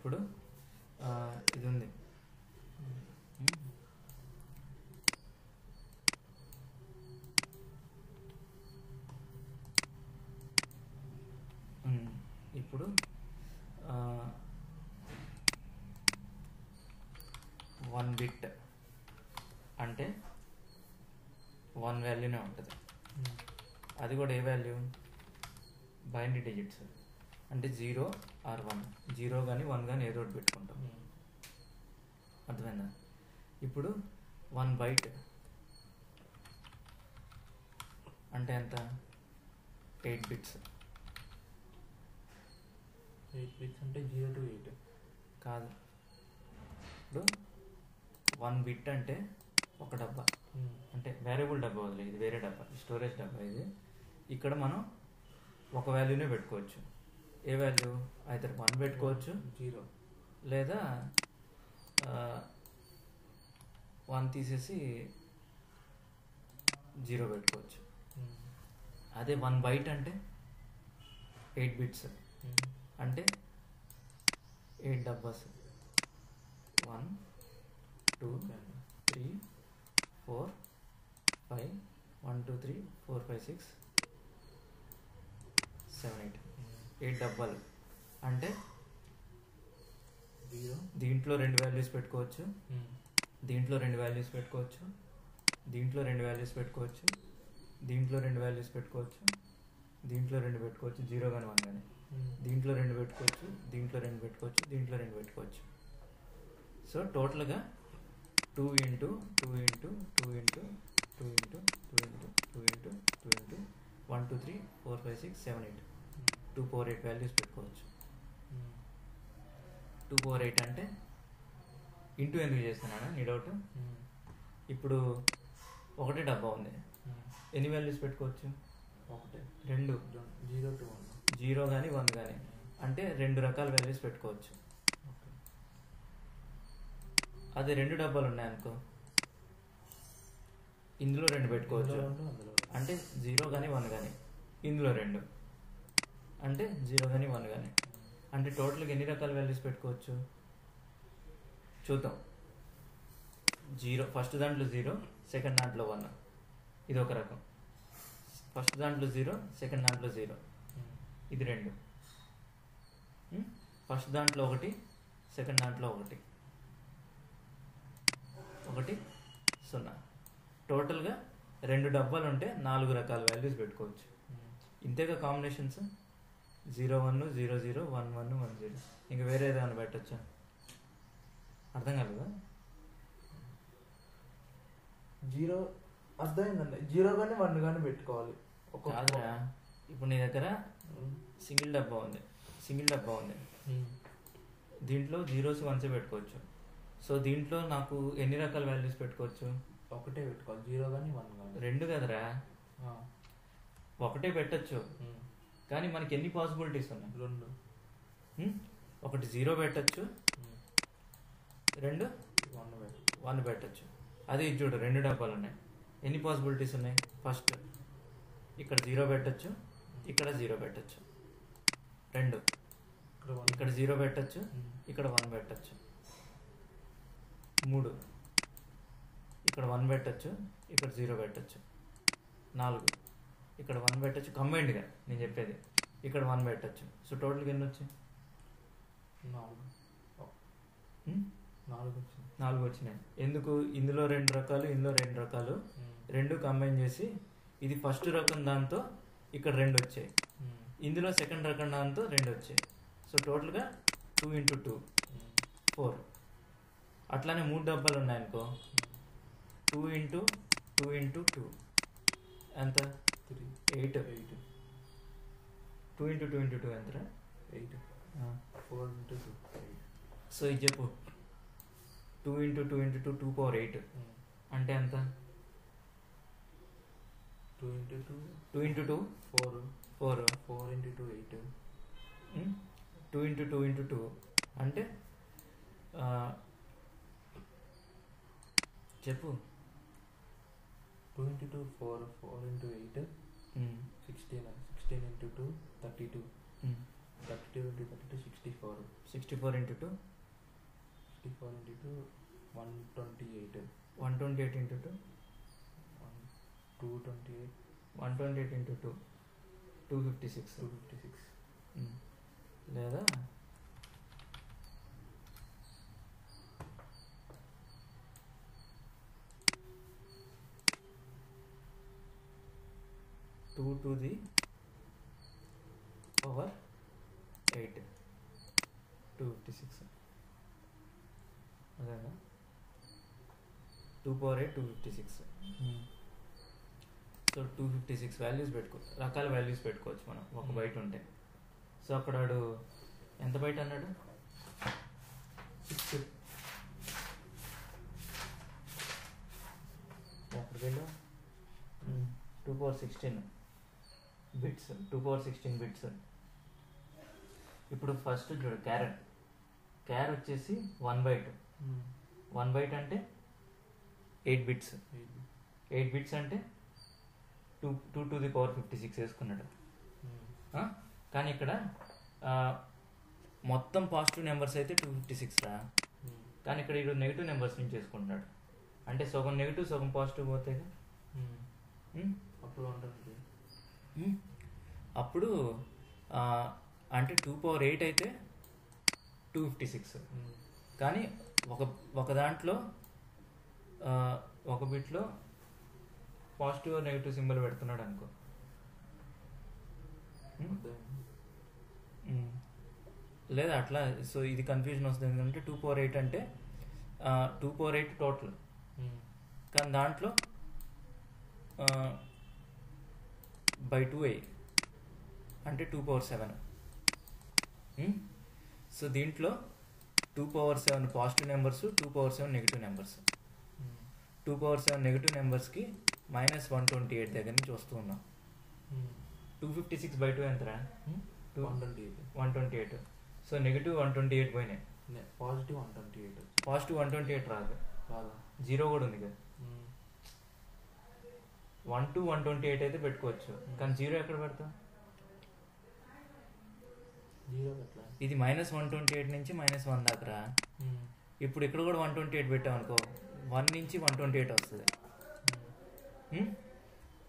ఇప్పుడు ఇది ఉంది. ఇప్పుడు 1 బిట్ అంటే 1 వాల్యూనే ఉంటుంది. అది కూడా ఏ వాల్యూ? బైనరీ డిజిట్స్ అంటే 0 ఆర్ 1. 0 కానీ 1 కానీ ఏదో ఒకటి పెట్టుకుంటాం. అర్థమైందా? ఇప్పుడు 1 బైట్ అంటే ఎంత? 8 బిట్స్. 8 బిట్స్ అంటే 0 to 8 కాదు. ఇప్పుడు 1 బిట్ అంటే ఒక డబ్బా, అంటే వేరియబుల్ డబ్బా వదిలే, ఇది వేరే డబ్బా, స్టోరేజ్ డబ్బా ఇది. ఇక్కడ మనం ఒక వాల్యూనే పెట్టుకోవచ్చు. ఏ వాల్యూ? అయితే 1 పెట్టుకోవచ్చు, 0 లేదా 1 తీసేసి 0 పెట్టుకోవచ్చు. అదే 1 బైట్ అంటే 8 బిట్స్ అంటే 8 డబ్బాస్. 1 2 3 4 5 1 2 3 4 5 6 7 8 8 డబ్బాలు. అంటే దీంట్లో 2 వాల్యూస్ పెట్టుకోవచ్చు, దీంట్లో 2 వాల్యూస్ పెట్టుకోవచ్చు, దీంట్లో 2 వాల్యూస్ పెట్టుకోవచ్చు, దీంట్లో 2 వాల్యూస్ పెట్టుకోవచ్చు, దీంట్లో 2 పెట్టుకోవచ్చు, 0 కానీ 1 కానీ, దీంట్లో 2 పెట్టుకోవచ్చు, దీంట్లో 2 పెట్టుకోవచ్చు, దీంట్లో 2 పెట్టుకోవచ్చు. సో టోటల్గా 2 into 2 into 2 into 2 into 2 into 2 into 2 into 1 2 3 4 5 6 7 8 2 power 8 values పెట్టుకోవచ్చు. 2 power 8 అంటే ఇంటూ ఎందుకు చేస్తున్నానా నీ డౌట్? ఇప్పుడు ఒకటే డబ్బా ఉంది, ఎన్ని వాల్యూస్ పెట్టుకోవచ్చు? ఒకటే, 2. 0 to 1, 0 కానీ 1 కానీ, అంటే 2 రకాల వాల్యూస్ పెట్టుకోవచ్చు. అదే 2 డబ్బాలు ఉన్నాయనుకో, ఇందులో 2 పెట్టుకోవచ్చు, అంటే 0 కానీ 1 కానీ, ఇందులో 2 అంటే 0 కానీ 1 కానీ, అంటే టోటల్గా ఎన్ని రకాల వాల్యూస్ పెట్టుకోవచ్చు చూద్దాం. 0 ఫస్ట్ దాంట్లో 0, సెకండ్ దాంట్లో 1, ఇది ఒక రకం. ఫస్ట్ దాంట్లో 0, సెకండ్ దాంట్లో 0, ఇది 2. ఫస్ట్ దాంట్లో 1, సెకండ్ దాంట్లో 1 1 0. టోటల్గా 2 డబ్బాలు ఉంటే 4 రకాల వాల్యూస్ పెట్టుకోవచ్చు. ఇంతేగా కాంబినేషన్స్. 0 1 0 0 1 1 1 0. ఇంకా వేరే ఏదైనా పెట్టచ్చా? అర్థం కాలేదా? 0 అర్థమైందండి. 0 కానీ 1 కానీ పెట్టుకోవాలి. కాదురా, ఇప్పుడు నీ దగ్గర సింగిల్ డబ్బా ఉంది, దీంట్లో 0s 1s పెట్టుకోవచ్చు. సో దీంట్లో నాకు ఎన్ని రకాల వాల్యూస్ పెట్టుకోవచ్చు? ఒకటే పెట్టుకోవాలి, 0 కానీ 1 కానీ. 2 కదరా, ఒకటే పెట్టచ్చు. కానీ మనకి ఎన్ని పాసిబిలిటీస్ ఉన్నాయి? 2. ఒకటి 0 పెట్టచ్చు, 2 1 పెట్టచ్చు. అదే ఇది చూడు, 2 డబ్బాలు ఉన్నాయి, ఎన్ని పాసిబిలిటీస్ ఉన్నాయి? ఫస్ట్ ఇక్కడ 0 పెట్టచ్చు, ఇక్కడ 0 పెట్టచ్చు, 2 ఇక్కడ 0 పెట్టచ్చు, ఇక్కడ 1 పెట్టచ్చు, 3 ఇక్కడ 1 పెట్టచ్చు, ఇక్కడ 0 పెట్టచ్చు, 4 ఇక్కడ 1 పెట్టచ్చు. కంబైన్డ్గా నేను చెప్పేది, ఇక్కడ 1 పెట్టచ్చు. సో టోటల్గా ఎన్ని వచ్చాయి? 4 వచ్చినాయి. ఎందుకు? ఇందులో 2 రకాలు, ఇందులో 2 రకాలు, 2 కంబైన్ చేసి ఇది ఫస్ట్ రకం దాంతో ఇక్కడ 2 వచ్చాయి, ఇందులో సెకండ్ రకం దాంతో 2 వచ్చాయి. సో టోటల్గా 2 ఇంటూ 2 4. అట్లానే 3 డబ్బాలు ఉన్నాయనుకో, 2 ఇంటూ 2 ఇంటూ 2 ఎంత? 8. 2 ఇంటూ 2 ఇంటూ 2 ఎంతరా? 8. 4 ఇంటూ 2 8. సో ఇది చెప్పు, 2 ఇంటూ 2 ఇంటూ 2 2 power 8 అంటే ఎంత? 2 into 2 2 into 2 4 4 into 2 8. 2 into 2 into 2 అంటే చెప్పు. 2 into 2 4 4 into 8 16 into 2 32 32 into 32 64. 64 into 2 64 into 2 128 128 into 2 228 128 into 2 256 256 లేదా 2 to the power 8 256 అదేనా 2 power 8 256 సో 256 వాల్యూస్ రకాల వాల్యూస్ పెట్టుకోవచ్చు మనం ఒక బైట్ ఉంటే. సో అక్కడ వాడు ఎంత బైట్ అన్నాడు 6 ఎక్కడికి వెళ్ళా 2 power 16 బిట్స్ 2 power 16 బిట్స్. ఇప్పుడు ఫస్ట్ చూడు క్యార్ వచ్చేసి 1 బైట్ 1 బైట్ అంటే 8 బిట్స్ 8 బిట్స్ అంటే 2 to the power 56 వేసుకున్నాడు. కానీ ఇక్కడ మొత్తం పాజిటివ్ నెంబర్స్ అయితే 256 రా, కానీ ఇక్కడ ఈరోజు నెగిటివ్ నెంబర్స్ నుంచి చేసుకుంటున్నాడు. అంటే సగం నెగిటివ్ సగం పాజిటివ్ పోతాయి. అప్పుడు అంటే 2 power 8 అయితే 256. కానీ ఒక దాంట్లో ఒక బిట్లో పాజిటివ్ నెగిటివ్ సింబల్ పెడుతున్నాడు అనుకో. లేదా అట్లా. సో ఇది కన్ఫ్యూజన్ వస్తుంది ఎందుకంటే 2 power 8 అంటే 2 power 8 టోటల్, కానీ దాంట్లో బై 2 అంటే 2 power 7. సో దీంట్లో 2 power 7 positive numbers, 2 power 7 negative numbers. 2 power 7 negative నెంబర్స్కి -128 దగ్గర నుంచి వస్తూ ఉన్నాం. 256/2 ఎంతరా 128. సో నెగిటివ్ 128 పోయినాయి, పాజిటివ్ 128. పాజిటివ్ 128 రాదు, 0 కూడా ఉంది కదా. 1 to 128 అయితే పెట్టుకోవచ్చు, కానీ 0 ఎక్కడ పెడతాం? ఇది -128 నుంచి -1 దాకా. ఇప్పుడు ఇక్కడ కూడా 128 పెట్టాం అనుకో, 1 నుంచి 128 వస్తుంది.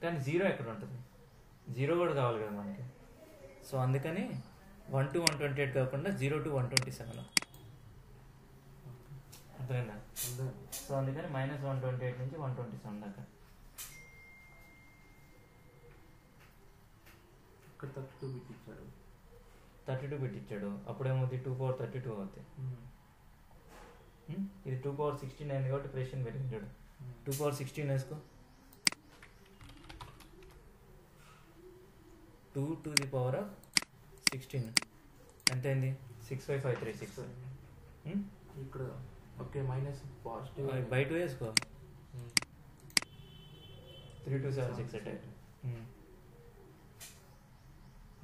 కానీ 0 ఎక్కడ ఉంటుంది? 0 కూడా కావాలి కదా మనకి. సో అందుకని 1 to 128 కాకుండా 0 to 127. అర్థమైందా? సో అందుకని -128 నుంచి 127 దాకా. ఇక్కడ 32 బిట్ ఇచ్చాడు, 32 బిట్ ఇచ్చాడు. అప్పుడేమవుతుంది? 2 power 32 అవుతాయి. ఇది 2 power 16 అయింది కాబట్టి ప్రెషన్ పెరిగించాడు. 2 power 16 వేసుకో, 2 to the power of 16 ఎంత అయింది? 65536. ఇక్కడ ఓకే మైనస్ పాజిటివ్ బై 2 వేసుకో, 3276 అంటే.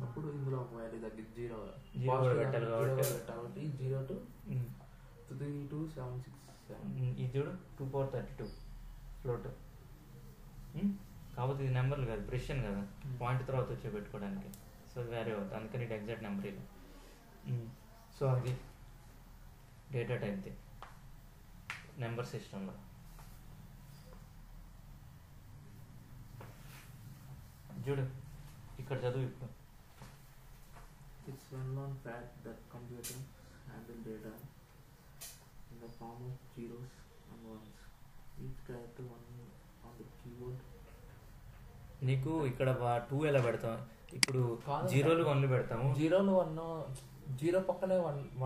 అప్పుడు ఇందులో ఒక వాల్యూ తగ్గి 0 పెట్టాలి కాబట్టి 0 to 3276. ఇది చూడు 2 power 32 ఫ్లోట్. కాబట్టి ఇది నెంబర్లు కాదు, ప్రెషన్ కదా, పాయింట్ తర్వాత వచ్చే పెట్టుకోవడానికి. సో వేరే అవుతుంది, అందుకని ఇది ఎగ్జాక్ట్ నెంబర్ ఇది. సో అది డేటా టైప్ది నెంబర్ సిస్టంలో. చూడు ఇక్కడ చదువు ఇప్పుడు. It's well known fact that computers handle data in the form of zeros and ones. Each character one on the keyboard. నీకు ఇక్కడ 2 ఎలా పెడతాం? ఇప్పుడు కాదు, 0లు 1లు పెడతాము. 0లు 1 0 పక్కనే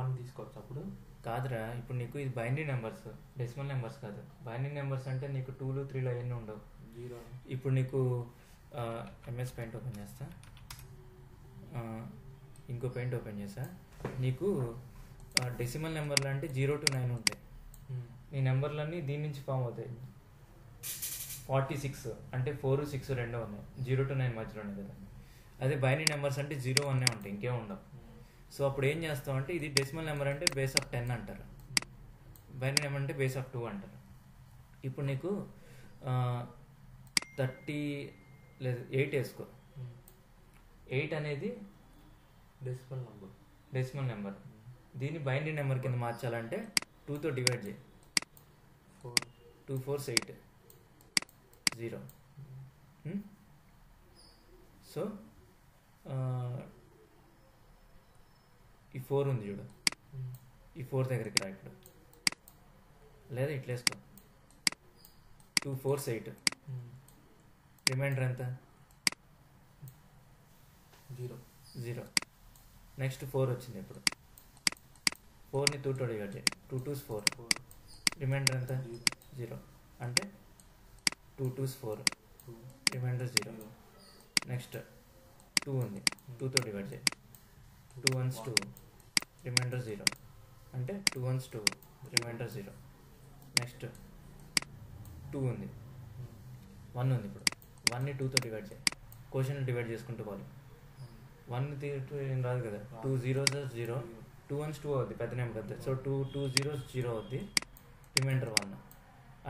1 తీసుకోవచ్చు. అప్పుడు కాదురా, ఇప్పుడు నీకు ఇది బైనరీ నెంబర్స్, డెసిమల్ నెంబర్స్ కాదు. బైనరీ నెంబర్స్ అంటే నీకు 2లు 3లు అవన్నీ ఉండవు. 0 ఇప్పుడు నీకు ఎంఎస్ పెయింట్ ఓపెన్ చేస్తా, ఇంకో పెయింట్ ఓపెన్ చేస్తా. నీకు డెసిమల్ నెంబర్లు అంటే 0 to 9 ఉంటాయి. ఈ నెంబర్లన్నీ దీని నుంచి ఫామ్ అవుతాయి. 46 అంటే 4, 6 రెండో ఉన్నాయి, 0 to 9 మధ్యలోనే కదా. అదే బైనరీ నెంబర్స్ అంటే 0, 1 ఉంటాయి, ఇంకేం ఉండవు. సో అప్పుడు ఏం చేస్తాం అంటే ఇది డెసిమల్ నెంబర్ అంటే బేస్ ఆఫ్ 10 అంటారు, బైనరీ నెంబర్ అంటే బేస్ ఆఫ్ 2 అంటారు. ఇప్పుడు నీకు 30 లేదు 8 వేసుకో. 8 అనేది డెసిమల్ నెంబర్. దీన్ని బైనరీ నెంబర్ కింద మార్చాలంటే 2తో డివైడ్ చేయి. 2 4s 8 0. సో ఈ 4 ఉంది చూడు, ఈ 4 దగ్గరికి రా ఇప్పుడు, లేదా ఇట్లేసుకో. 2 4s 8, రిమైండర్ ఎంత? 0. నెక్స్ట్ 4 వచ్చింది. ఇప్పుడు 4ని 2తో డివైడ్ చేయి. 2 2s 4, రిమైండర్ ఎంత? 0. అంటే 2 2s 4, రిమైండర్ 0. నెక్స్ట్ 2 ఉంది, 2తో డివైడ్ చేయి. 2 1s 2, రిమైండర్ 0. అంటే 2 1s 2, రిమైండర్ 0. నెక్స్ట్ 2 ఉంది, 1 ఉంది. ఇప్పుడు 1ని 2తో డివైడ్ చేయి. క్వశ్చన్ డివైడ్ చేసుకుంటూ పోవాలి. 1 ఏం రాదు కదా. 2 0s 0, 2 1s 2 అవుద్ది, పెద్ద నెంబర్ అవుద్ది. సో 2 0s 0 అవుద్ది, రిమైండర్ 1.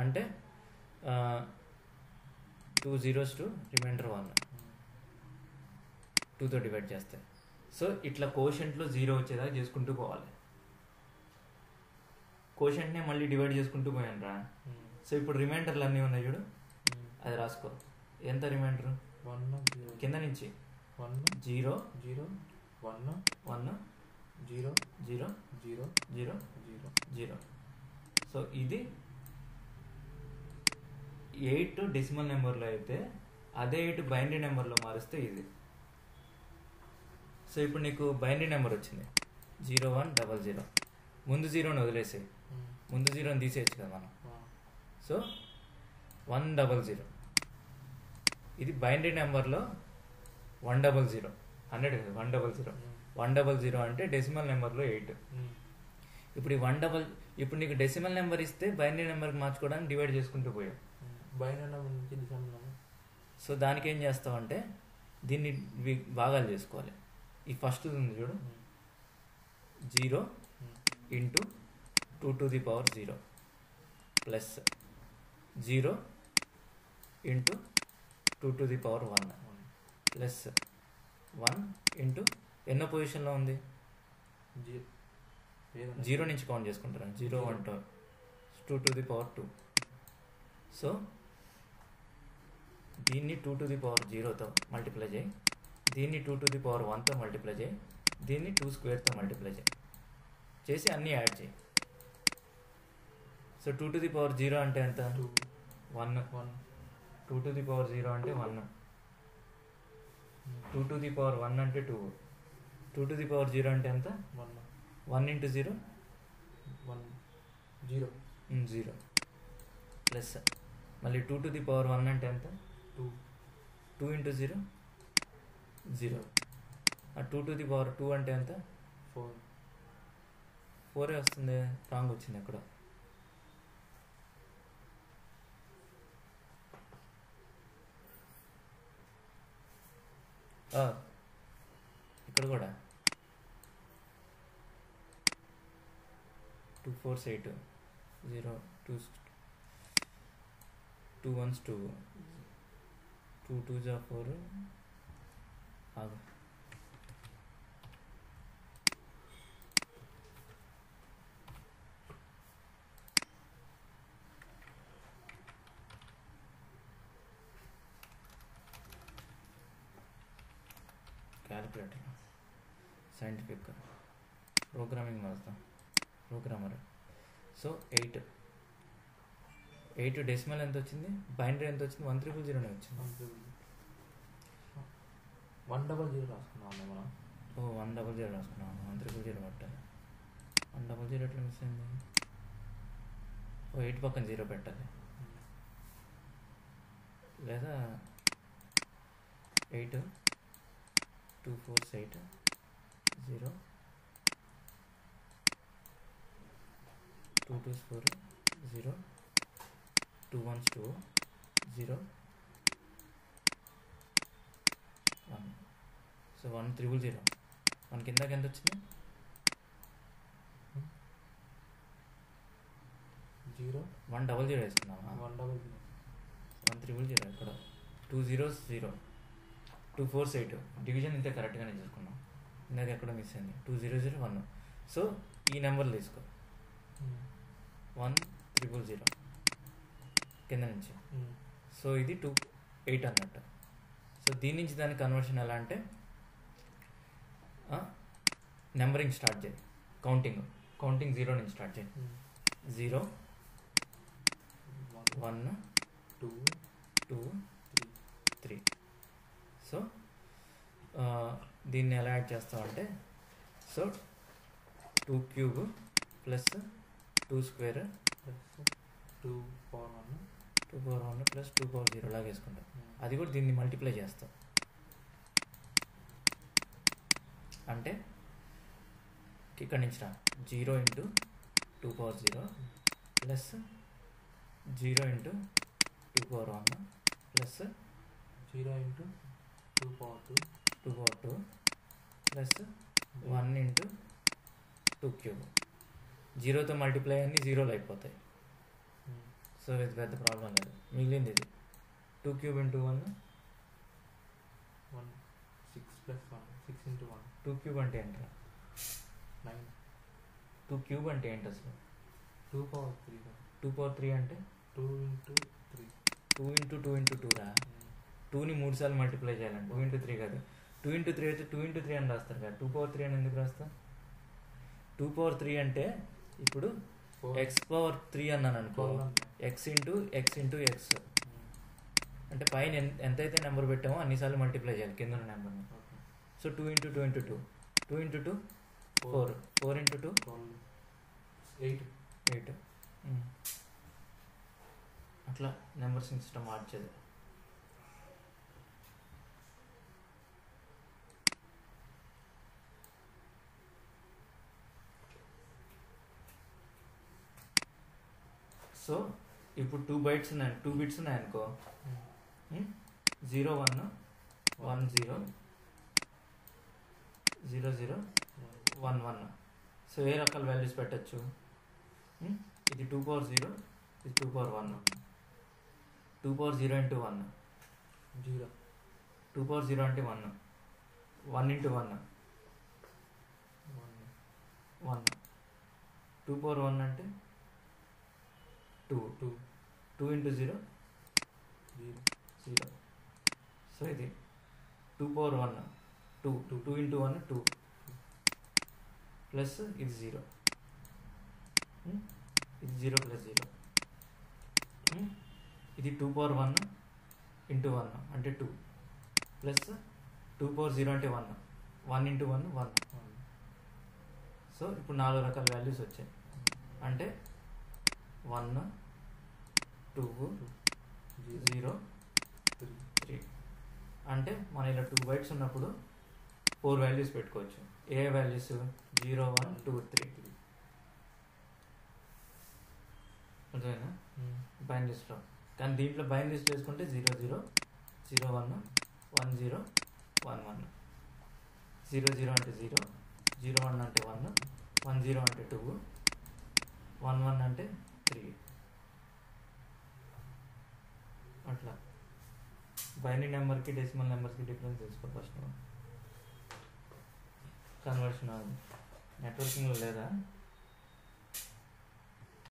అంటే 2 0s 2, రిమైండర్ 1, 2తో డివైడ్ చేస్తే. సో ఇట్లా కోషెంట్లో 0 వచ్చేదాకా చేసుకుంటూ పోవాలి. కోషెంట్నే మళ్ళీ డివైడ్ చేసుకుంటూ పోయాను రా. సో ఇప్పుడు రిమైండర్లు అన్నీ ఉన్నాయి చూడు, అది రాసుకో. ఎంత రిమైండర్? 1 కింద నుంచి 1 0 0 1 1 0 0 0 0 0 0. సో ఇది 8 డెసిమల్ నెంబర్లో అయితే, అదే 8 బైనరీ నెంబర్లో మారిస్తే ఇది. సో ఇప్పుడు నీకు బైనరీ నెంబర్ వచ్చింది 0100. ముందు 0ని వదిలేసాయి, ముందు 0ని తీసేయచ్చు కదా మనం. సో 100. ఇది బైనరీ నెంబర్లో 100, 100 కదా, 100. 100 అంటే డెసిమల్ నెంబర్లో 8. ఇప్పుడు ఈ ఇప్పుడు నీకు డెసిమల్ నెంబర్ ఇస్తే బైనరీ నెంబర్కి మార్చుకోవడానికి డివైడ్ చేసుకుంటూ పోయావు. బైనరీ నెంబర్ నుంచి డెసిమల్ నెంబర్. సో దానికి ఏం చేస్తావంటే దీన్ని భాగాలు చేసుకోవాలి. ఈ ఫస్ట్ ఉంది చూడు, 0 into 2 to the power 0 plus 0 into 2 to the power 1 plus 1 into ఎన్నో పొజిషన్లో ఉంది? 0 నుంచి కౌంట్ చేసుకుంటారు. 0 1 2 to the power 2. సో దీన్ని 2 to the power 0తో మల్టిప్లై చేయి, దీన్ని 2 to the power 1తో మల్టిప్లై చేయి, దీన్ని 2 స్క్వేర్తో మల్టిప్లై చేసి అన్నీ యాడ్ చేయి. సో 2 to the power 0 అంటే ఎంత? 1. 2 to the power 0 అంటే 1. 2 to the power 1 అంటే 2. 2 to the power 0 అంటే ఎంత? 1 into 0 0 0 ప్లస్ మళ్ళీ 2 to the power 1 అంటే ఎంత? 2 into 0 0. 2 to the power 2 అంటే ఎంత? 4 వస్తుంది. రాంగ్ వచ్చింది ఎక్కడ. ఇక్కడ కూడా 2 4s 8 0 2 2 1s 2 2 2s 4. Calculator, scientific, programming మారుతాం, ప్రోగ్రామర్. సో 8 డెసిమల్ ఎంత వచ్చింది? బైనరీ ఎంత వచ్చింది? 1300 వచ్చింది. 100 రాసుకున్నాం మనం. 100 రాసుకున్నాం. 1300 పట్టాలి. 100 ఎట్లా మిస్ అయింది? 8 పక్కన 0 పెట్టాలి, లేదా 8 2 4s 8 0 2 2s 4 0 2 1s 2 0 1. సో 1300. మనకి ఇందాక ఎంత వచ్చింది? 100 వేసుకున్నామా? 1300 ఇక్కడ 2 0s 0 2 4s 8. డివిజన్ ఇంతే కరెక్ట్గానే చేసుకున్నాం. ఇందాక ఎక్కడ మిస్ అయింది? 2 0 0 1. సో ఈ నెంబర్లు తీసుకో 1300 కింద నుంచి. సో ఇది 28 అన్నట్టు. సో దీని నుంచి దాని కన్వర్షన్ ఎలా అంటే నెంబరింగ్ స్టార్ట్ చేయి, కౌంటింగ్ 0 నుంచి స్టార్ట్ చేయి. 0 1 2 3. సో దీన్ని ఎలా యాడ్ చేస్తామంటే so 2 cube plus 2 square plus 2 power 1 plus 2 power 0 లాగా వేసుకుంటాం. అది కూడా దీన్ని మల్టిప్లై చేస్తాం. అంటే ఇక్కడ నుంచి 0 into 2 power 0 plus 0 into 2 power 1 plus 0 into 2 power 2 plus 1 into 2 cube. 0తో మల్టిప్లై అన్ని 0లో అయిపోతాయి. సో ఇది పెద్ద ప్రాబ్లం లేదు. మిగిలింది ఇది 2 cube into 1 6 plus 1 6 into 1 2 cube అంటే ఏంటి? 9 2 క్యూబ్ అంటే ఏంటి అసలు? 2 పవర్ 3 2 పవర్ 3 అంటే 2 ఇంటూ 3 2 ఇంటూ 2 ఇంటూ 2 రా. 2ని 3 సార్లు మల్టిప్లై చేయాలండి. 2 ఇంటూ 3 కాదు. 2 ఇంటూ 3 అయితే 2 ఇంటూ 3 అని రాస్తారు కదా. 2 పవర్ 3 అని ఎందుకు రాస్తాం? 2 పవర్ 3 అంటే ఇప్పుడు ఎక్స్ పవర్ 3 అన్నాను అనుకో, ఎక్స్ ఇంటూ ఎక్స్ అంటే పైన ఎంతైతే నెంబర్ పెట్టామో అన్నిసార్లు మల్టిప్లై చేయాలి కింద ఉన్న నెంబర్ని. So 2 into 2 into 2 2 into 2 4 4 into 2 8 అట్లా నెంబర్స్ సిస్టమ్ మార్చేది. సో ఇప్పుడు 2 బిట్స్ ఉన్నాయి అనుకో, 0 1 1 0 0 0 1 1. సో ఏ రకాల వాల్యూస్ పెట్టచ్చు? ఇది 2 పవర్ 0, ఇది 2 పవర్ 1. 2 power 0 into 1 0. 2 పవర్ 0 అంటే 1. 1 ఇంటూ 1 1. 2 పవర్ 1 అంటే 2 ఇంటూ 0 0. సో ఇది 2 పవర్ 1 2 ఇంటూ 1 2 ప్లస్ ఇది 0, ఇది 0 ప్లస్ 0. ఇది 2 పవర్ 1 ఇంటూ 1 అంటే 2 ప్లస్ 2 పవర్ 0 అంటే 1 1 ఇంటూ 1 1. సో ఇప్పుడు 4 రకాల వాల్యూస్ వచ్చాయి. అంటే 1 2 0 3. అంటే మన ఇలా 2 బైట్స్ ఉన్నప్పుడు 4 వాల్యూస్ పెట్టుకోవచ్చు. ఏ వాల్యూస్? 0 1 2 3. అర్థమైనా? బైన్ లిస్ట్లో. కానీ దీంట్లో బైన్ లిస్ట్ వేసుకుంటే 0 0 0 1 1 0 1 1. 0 0 అంటే 0, 0 1 అంటే 1, 1 0 అంటే 2, 1 1 అంటే 3. అట్లా బైనరీ నెంబర్కి డెసిమల్ నెంబర్స్కి డిఫరెన్స్ తెలుసుకో ఫస్ట్. కన్వర్షన్ నెట్వర్కింగ్లో లేదా?